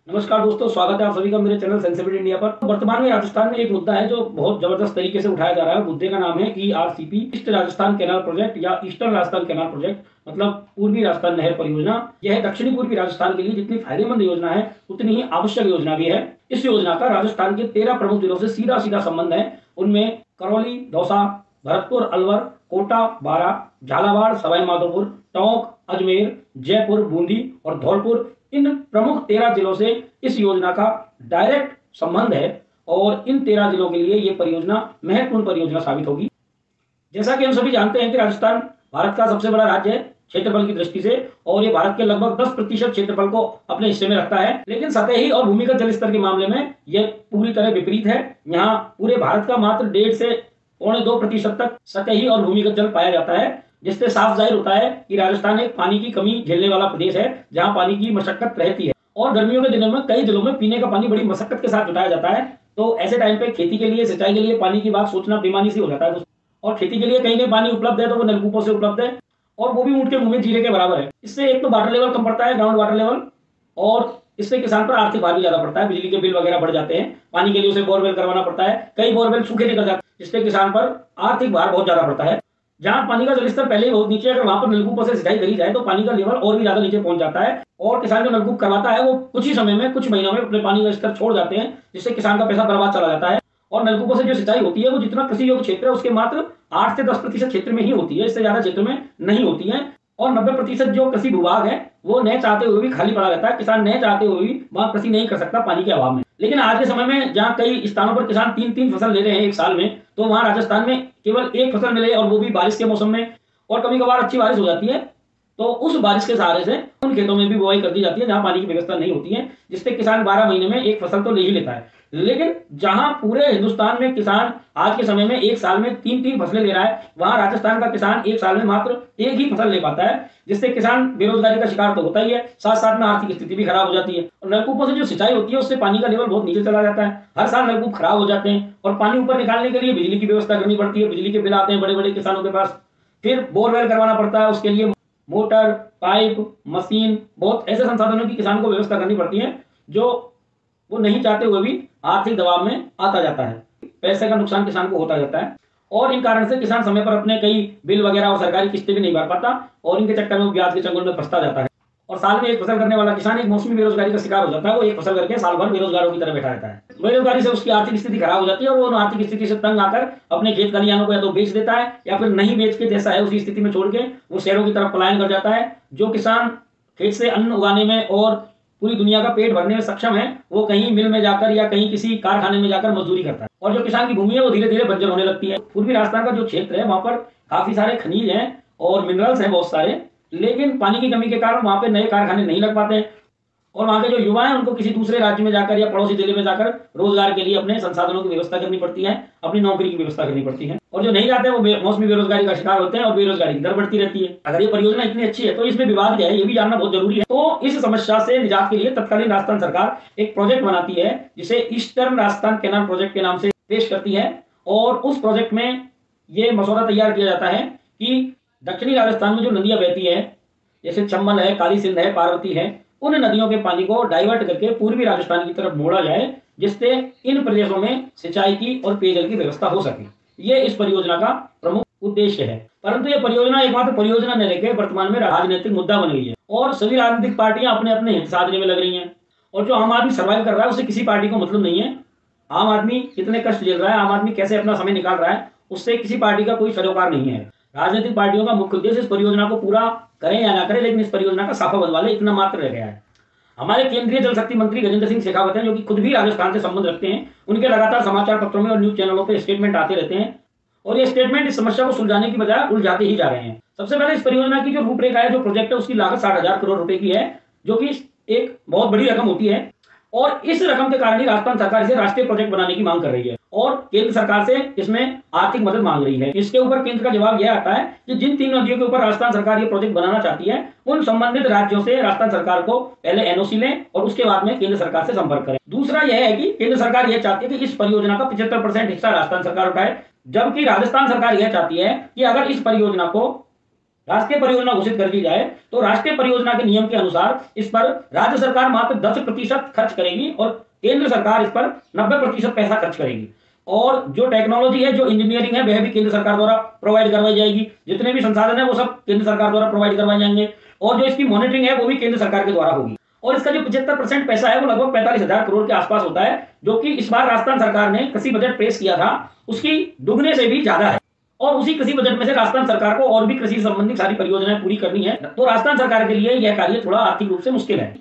नमस्कार दोस्तों, स्वागत है आप सभी का मेरे चैनल सेंसिबिलिटी इंडिया पर। वर्तमान में राजस्थान में एक मुद्दा है जो बहुत जबरदस्त तरीके से उठाया जा रहा है। मुद्दे का नाम है ERCP, east Rajasthan canal project या ईस्टर्न राजस्थान कैनाल प्रोजेक्ट, मतलब पूर्वी राजस्थान नहर परियोजना। यह दक्षिणी पूर्वी राजस्थान के लिए जितनी फायदेमंद योजना है उतनी ही आवश्यक योजना भी है। इस योजना का राजस्थान के 13 प्रमुख जिलों से सीधा सीधा संबंध है। उनमें करौली, दौसा, भरतपुर, अलवर, कोटा, बारा, झालावाड़, सवाई माधोपुर, टोंक, अजमेर, जयपुर, बूंदी और धौलपुर, इन प्रमुख 13 जिलों से इस योजना का डायरेक्ट संबंध है और इन 13 जिलों के लिए यह परियोजना महत्वपूर्ण परियोजना साबित होगी। जैसा कि हम सभी जानते हैं कि राजस्थान भारत का सबसे बड़ा राज्य है क्षेत्रफल की दृष्टि से, और ये भारत के लगभग 10% क्षेत्रफल को अपने हिस्से में रखता है। लेकिन सतही और भूमिगत जल स्तर के मामले में यह पूरी तरह विपरीत है। यहाँ पूरे भारत का मात्र 1.5 से 1.25% तक सतही और भूमिगत जल पाया जाता है, जिससे साफ जाहिर होता है कि राजस्थान एक पानी की कमी झेलने वाला प्रदेश है, जहां पानी की मशक्कत रहती है। और गर्मियों के दिनों में कई जिलों में पीने का पानी बड़ी मशक्कत के साथ जुटाया जाता है। तो ऐसे टाइम पे खेती के लिए, सिंचाई के लिए पानी की बात सोचना बेमानी सी हो जाता है। और खेती के लिए कहीं कहीं पानी उपलब्ध है तो वो नलकूपों से उपलब्ध है, और वो भी ऊंट के मुंह में जीरे के बराबर है। इससे एक तो वाटर लेवल कम पड़ता है, ग्राउंड वाटर लेवल, और इससे किसान पर आर्थिक भार भी ज्यादा पड़ता है। बिजली के बिल वगैरह बढ़ जाते हैं, पानी के लिए उसे बोरवेल करवाना पड़ता है, कई बोरवेल सूखे निकल जाते हैं, जिससे किसान पर आर्थिक भार बहुत ज्यादा पड़ता है। जहां पानी का जलस्तर पहले ही बहुत नीचे है, अगर वहां पर नलकूपों से सिंचाई करी जाए तो पानी का लेवल और भी ज्यादा नीचे पहुंच जाता है, और किसान जो नलकूप करवाता है वो कुछ ही समय में, कुछ महीनों में अपने पानी का स्तर छोड़ जाते हैं, जिससे किसान का पैसा बर्बाद चला जाता है। और नलकूपों से जो सिंचाई होती है वो जितना कृषि योग्य क्षेत्र है उसके मात्र 8 से 10% क्षेत्र में ही होती है, इससे ज्यादा क्षेत्र में नहीं होती है। और 90% जो कृषि भूभाग है वो न चाहते हुए भी खाली पड़ा रहता है। किसान न चाहते हुए भी वहां कृषि नहीं कर सकता पानी के अभाव में। लेकिन आज के समय में जहां कई स्थानों पर किसान 3-3 फसल ले रहे हैं एक साल में, तो वहां राजस्थान में केवल एक फसल मिले, और वो भी बारिश के मौसम में, और कभी कभार अच्छी बारिश हो जाती है तो उस बारिश के सहारे से उन खेतों में भी बुआई कर दी जाती है जहां पानी की व्यवस्था नहीं होती है, जिससे किसान 12 महीने में एक फसल तो ले ही लेता है। लेकिन जहां पूरे हिंदुस्तान में किसान आज के समय में एक साल में 3-3 फसलें ले रहा है, वहां राजस्थान का किसान एक साल में मात्र एक ही फसल ले पाता है, जिससे किसान बेरोजगारी का शिकार तो होता ही है, साथ साथ में आर्थिक स्थिति भी खराब हो जाती है। और नलकूपों से जो सिंचाई होती है उससे पानी का लेवल बहुत नीचे चला जाता है। हर साल नलकूप खराब हो जाते हैं, और पानी ऊपर निकालने के लिए बिजली की व्यवस्था करनी पड़ती है। बिजली के बिल आते हैं बड़े बड़े किसानों के पास, फिर बोरवेल करवाना पड़ता है, उसके लिए मोटर, पाइप, मशीन, बहुत ऐसे संसाधनों की किसान को व्यवस्था करनी पड़ती है, जो वो नहीं चाहते हुए भी आर्थिक दबाव में आता जाता है। पैसे का नुकसान किसान को होता जाता है, और इन कारण से किसान समय पर अपने कई बिल वगैरह और सरकारी किस्तें भी नहीं भर पाता, और इनके चक्कर में वो ब्याज के चंगुल में फंसता जाता है। और साल में एक फसल करने वाला किसान एक मौसमी बेरोजगारी का शिकार हो जाता है। वो एक फसल करके साल भर बेरोजगारों की तरह बैठा रहता है। बेरोजगारी से उसकी आर्थिक स्थिति खराब हो जाती है, और वो आर्थिक स्थिति से तंग आकर अपने खेत खलिहानों को या तो बेच देता है, या फिर नहीं बेच के जैसा है उसी स्थिति में छोड़ के वो शहरों की तरफ पलायन कर जाता है। जो किसान खेत से अन्न उगाने में और पूरी दुनिया का पेट भरने में सक्षम है, वो कहीं मिल में जाकर या कहीं किसी कारखाने में जाकर मजदूरी करता है, और जो किसान की भूमि है वो धीरे धीरे बंजर होने लगती है। पूर्वी राजस्थान का जो क्षेत्र है वहां पर काफी सारे खनिज हैं और मिनरल्स हैं बहुत सारे, लेकिन पानी की कमी के कारण वहां पे नए कारखाने नहीं लग पाते हैं, और वहां के जो युवा हैं उनको किसी दूसरे राज्य में जाकर या पड़ोसी जिले में जाकर रोजगार के लिए अपने संसाधनों की व्यवस्था करनी पड़ती है, अपनी नौकरी की व्यवस्था करनी पड़ती है। और जो नहीं जाते वो मौसमी बेरोजगारी का शिकार होते हैं, और बेरोजगारी की दर बढ़ती रहती है। अगर ये परियोजना इतनी अच्छी है तो इसमें विवाद क्या है, ये भी जानना बहुत जरूरी है। तो इस समस्या से निजात के लिए तत्कालीन राजस्थान सरकार एक प्रोजेक्ट बनाती है, जिसे ईस्टर्न राजस्थान कैनाल प्रोजेक्ट के नाम से पेश करती है। और उस प्रोजेक्ट में ये मसौदा तैयार किया जाता है कि दक्षिणी राजस्थान में जो नदियां बहती है, जैसे चंबल है, काली सिंध है, पार्वती है, उन नदियों के पानी को डाइवर्ट करके पूर्वी राजस्थान की तरफ मोड़ा जाए, जिससे इन प्रदेशों में सिंचाई की और पेयजल की व्यवस्था हो सके। ये इस परियोजना का प्रमुख उद्देश्य है। परंतु यह परियोजना एकमात्र परियोजना न रहकर वर्तमान में राजनीतिक मुद्दा बन गई है, और सभी राजनीतिक पार्टियां अपने अपने हित साधने में लग रही हैं। और जो आम आदमी सर्वाइव कर रहा है उसे किसी पार्टी को मतलब नहीं है। आम आदमी कितने कष्ट झेल रहा है, आम आदमी कैसे अपना समय निकाल रहा है, उससे किसी पार्टी का कोई सरोकार नहीं है। राजनीतिक पार्टियों का मुख्य उद्देश्य इस परियोजना को पूरा करें या ना करें, लेकिन इस परियोजना का साफा बनवा ले, इतना मात्र रह गया है। हमारे केंद्रीय जल शक्ति मंत्री गजेंद्र सिंह शेखावत हैं, जो कि खुद भी राजस्थान से संबंध रखते हैं, उनके लगातार समाचार पत्रों में और न्यूज चैनलों पर स्टेटमेंट आते रहते हैं, और ये स्टेटमेंट इस समस्या को सुलझाने की बजाय उलझाते ही जा रहे हैं। सबसे पहले इस परियोजना की जो रूपरेखा है, जो प्रोजेक्ट है, उसकी लागत 60,000 करोड़ रुपए की है, जो कि एक बहुत बड़ी रकम होती है। और इस रकम के कारण ही राजस्थान सरकार इसे राष्ट्रीय प्रोजेक्ट बनाने की मांग कर रही है, और केंद्र सरकार से इसमें आर्थिक मदद मांग रही है। इसके ऊपर केंद्र का जवाब यह आता है कि जिन 3 नदियों के ऊपर राजस्थान सरकार ये प्रोजेक्ट बनाना चाहती है, उन संबंधित राज्यों से राजस्थान सरकार को पहले एनओसी लें, और उसके बाद में केंद्र सरकार से संपर्क करें। दूसरा यह है कि केंद्र सरकार यह चाहती है कि इस परियोजना का 75% हिस्सा राजस्थान सरकार उठाए, जबकि राजस्थान सरकार यह चाहती है कि अगर इस परियोजना को राष्ट्रीय परियोजना घोषित कर दी जाए तो राष्ट्रीय परियोजना के नियम के अनुसार इस पर राज्य सरकार मात्र 10% खर्च करेगी और केंद्र सरकार इस पर 90% पैसा खर्च करेगी। और जो टेक्नोलॉजी है, जो इंजीनियरिंग है, वह भी केंद्र सरकार द्वारा प्रोवाइड करवाई जाएगी। जितने भी संसाधन है वो सब केंद्र सरकार द्वारा प्रोवाइड करवाए जाएंगे और जो इसकी मॉनिटरिंग है वो भी केंद्र सरकार के द्वारा होगी। और इसका जो 75% पैसा है वो लगभग 45,000 करोड़ के आसपास होता है, जो कि इस बार राजस्थान सरकार ने कृषि बजट पेश किया था उसकी दुगने से भी ज्यादा है। और उसी कृषि बजट में से राजस्थान सरकार को और भी कृषि संबंधी सारी परियोजनाएं पूरी करनी है, तो राजस्थान सरकार के लिए यह कार्य थोड़ा आर्थिक रूप से मुश्किल है।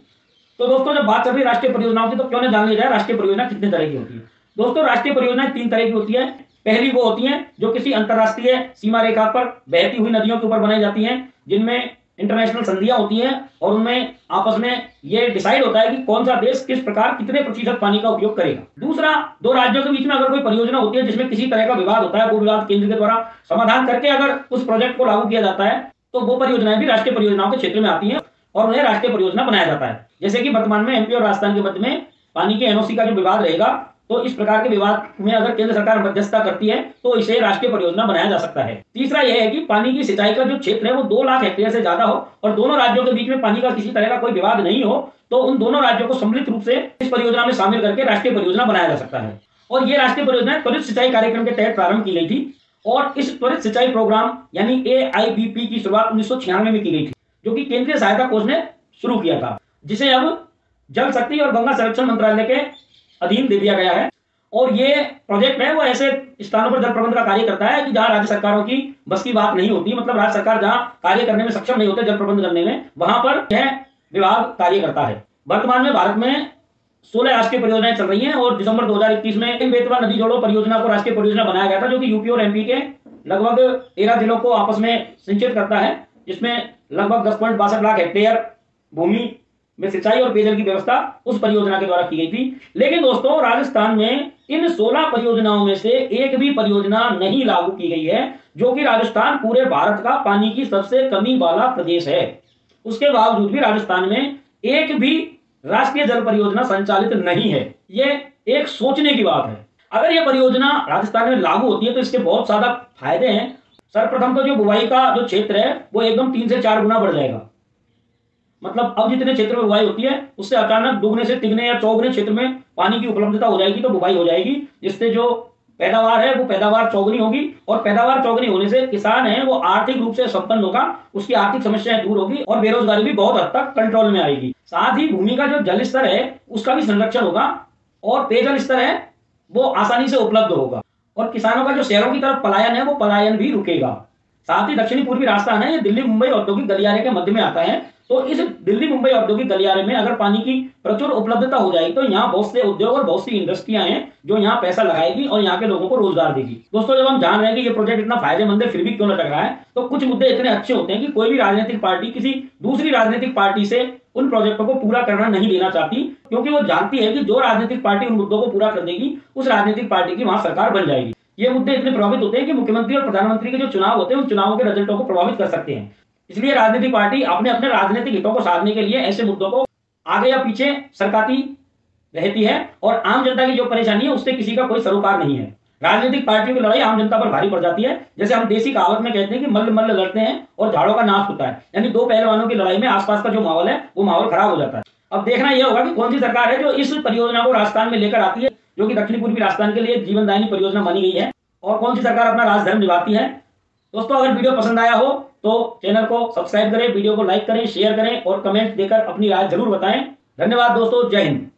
तो दोस्तों, जब बात चल रही है राष्ट्रीय परियोजनाओं की, तो क्यों न जान लिया जाए राष्ट्रीय परियोजना कितने तरह की होती है। दोस्तों, राष्ट्रीय परियोजनाएं 3 तरह की होती है। पहली वो होती है जो किसी अंतरराष्ट्रीय सीमा रेखा पर बहती हुई नदियों के ऊपर बनाई जाती हैं, जिनमें इंटरनेशनल संधियां होती हैं और उनमें आपस में ये डिसाइड होता है कि कौन सा देश किस प्रकार कितने प्रतिशत पानी का उपयोग करेगा। दूसरा, 2 राज्यों के बीच में अगर कोई परियोजना होती है जिसमें किसी तरह का विवाद होता है, वो विवाद केंद्र के द्वारा समाधान करके अगर उस प्रोजेक्ट को लागू किया जाता है, तो वो परियोजनाएं भी राष्ट्रीय परियोजनाओं के क्षेत्र में आती हैं और उन्हें राष्ट्रीय परियोजना बनाया जाता है। जैसे कि वर्तमान में एमपी और राजस्थान के मध्य में पानी के एनओसी का जो विवाद रहेगा, तो इस प्रकार के विवाद में अगर केंद्र सरकार मध्यस्थता करती है तो इसे राष्ट्रीय परियोजना बनाया जा सकता है। तीसरा यह है कि पानी की सिंचाई का जो क्षेत्र है वो 2 लाख हेक्टेयर से ज्यादा हो और दोनों राज्यों के बीच में पानी का किसी तरह का कोई विवाद नहीं हो, तो उन दोनों राज्यों को सम्मिलित रूप से इस परियोजना में शामिल करके राष्ट्रीय परियोजना बनाया जा सकता है। और ये राष्ट्रीय परियोजना त्वरित सिंचाई कार्यक्रम के तहत प्रारंभ की गई थी और इस त्वरित सिंचाई प्रोग्राम यानी AIBP की शुरुआत 1996 में की गई थी, जो कि केंद्रीय सहायता कोष ने शुरू किया था, जिसे अब जल शक्ति और गंगा संरक्षण मंत्रालय के अधीन दे दिया गया है। और ये प्रोजेक्ट है वो ऐसे स्थानों पर जल प्रबंध का कार्य करता है कि जहां राज्य सरकारों की बस की बात नहीं होती, मतलब राज्य सरकार जहां कार्य करने में सक्षम नहीं होते जल प्रबंध करने में, वहां पर यह विभाग कार्य करता है। वर्तमान में भारत में 16 राष्ट्रीय परियोजनाएं चल रही हैं और दिसंबर 2021 में बेतवा नदी जोड़ो परियोजना को राष्ट्रीय परियोजना बनाया गया था, जो कि यूपी और एमपी के लगभग 13 जिलों को आपस में सिंचित करता है, जिसमें लगभग 10.62 लाख हेक्टेयर भूमि में सिंचाई और पेयजल की व्यवस्था उस परियोजना के द्वारा की गई थी। लेकिन दोस्तों, राजस्थान में इन 16 परियोजनाओं में से एक भी परियोजना नहीं लागू की गई है, जो कि राजस्थान पूरे भारत का पानी की सबसे कमी वाला प्रदेश है। उसके बावजूद भी राजस्थान में एक भी राष्ट्रीय जल परियोजना संचालित नहीं है। ये एक सोचने की बात है। अगर यह परियोजना राजस्थान में लागू होती है तो इसके बहुत ज्यादा फायदे हैं। सर्वप्रथम तो जो बुवाई का जो क्षेत्र है वो एकदम 3 से 4 गुना बढ़ जाएगा। मतलब अब जितने क्षेत्र में बुवाई होती है उससे अचानक दुगने से तिगने या चौगुने क्षेत्र में पानी की उपलब्धता हो जाएगी, तो बुवाई हो जाएगी, जिससे जो पैदावार है वो पैदावार चौगुनी होगी और पैदावार चौगुनी होने से किसान है वो आर्थिक रूप से संपन्न होगा, उसकी आर्थिक समस्याएं दूर होगी और बेरोजगारी भी बहुत हद तक कंट्रोल में आएगी। साथ ही भूमि का जो जल स्तर है उसका भी संरक्षण होगा और पेयजल स्तर है वो आसानी से उपलब्ध होगा और किसानों का जो शहरों की तरफ पलायन है वो पलायन भी रुकेगा। साथ ही दक्षिणी पूर्वी राजस्थान है, ये दिल्ली मुंबई औद्योगिक गलियारे के मध्य में आता है, तो इस दिल्ली मुंबई औद्योगिक गलियारे में अगर पानी की प्रचुर उपलब्धता हो जाएगी तो यहाँ बहुत से उद्योग और बहुत सी इंडस्ट्रियां हैं जो यहाँ पैसा लगाएगी और यहाँ के लोगों को रोजगार देगी। दोस्तों, जब हम जान रहे हैं कि ये प्रोजेक्ट इतना फायदेमंद है फिर भी क्यों लटक रहा है, तो कुछ मुद्दे इतने अच्छे होते हैं कि कोई भी राजनीतिक पार्टी किसी दूसरी राजनीतिक पार्टी से उन प्रोजेक्टों को पूरा करना नहीं देना चाहती, क्योंकि वो जानती है कि जो राजनीतिक पार्टी उन मुद्दों को पूरा कर देगी उस राजनीतिक पार्टी की वहां सरकार बन जाएगी। ये मुद्दे इतने प्रभावित होते हैं कि मुख्यमंत्री और प्रधानमंत्री के जो चुनाव होते हैं उन चुनावों के रिजल्टों को प्रभावित कर सकते हैं। इसलिए राजनीतिक पार्टी अपने अपने राजनीतिक हितों को साधने के लिए ऐसे मुद्दों को आगे या पीछे सरकाती रहती है और आम जनता की जो परेशानी है उससे किसी का कोई सरोकार नहीं है। राजनीतिक पार्टियों की लड़ाई आम जनता पर भारी पड़ जाती है। जैसे हम देसी कहावत में कहते हैं कि मल्ल मल्ल लड़ते हैं और झाड़ों का नाश होता है, यानी 2 पहलवानों की लड़ाई में आसपास का जो माहौल है वो माहौल खराब हो जाता है। अब देखना यह होगा कि कौन सी सरकार है जो इस परियोजना को राजस्थान में लेकर आती है, जो कि दक्षिण पूर्वी राजस्थान के लिए जीवनदायिनी परियोजना मानी गई है, और कौन सी सरकार अपना राजधर्म निभाती है। दोस्तों, अगर वीडियो पसंद आया हो तो चैनल को सब्सक्राइब करें, वीडियो को लाइक करें, शेयर करें और कमेंट देकर अपनी राय जरूर बताएं। धन्यवाद दोस्तों, जय हिंद।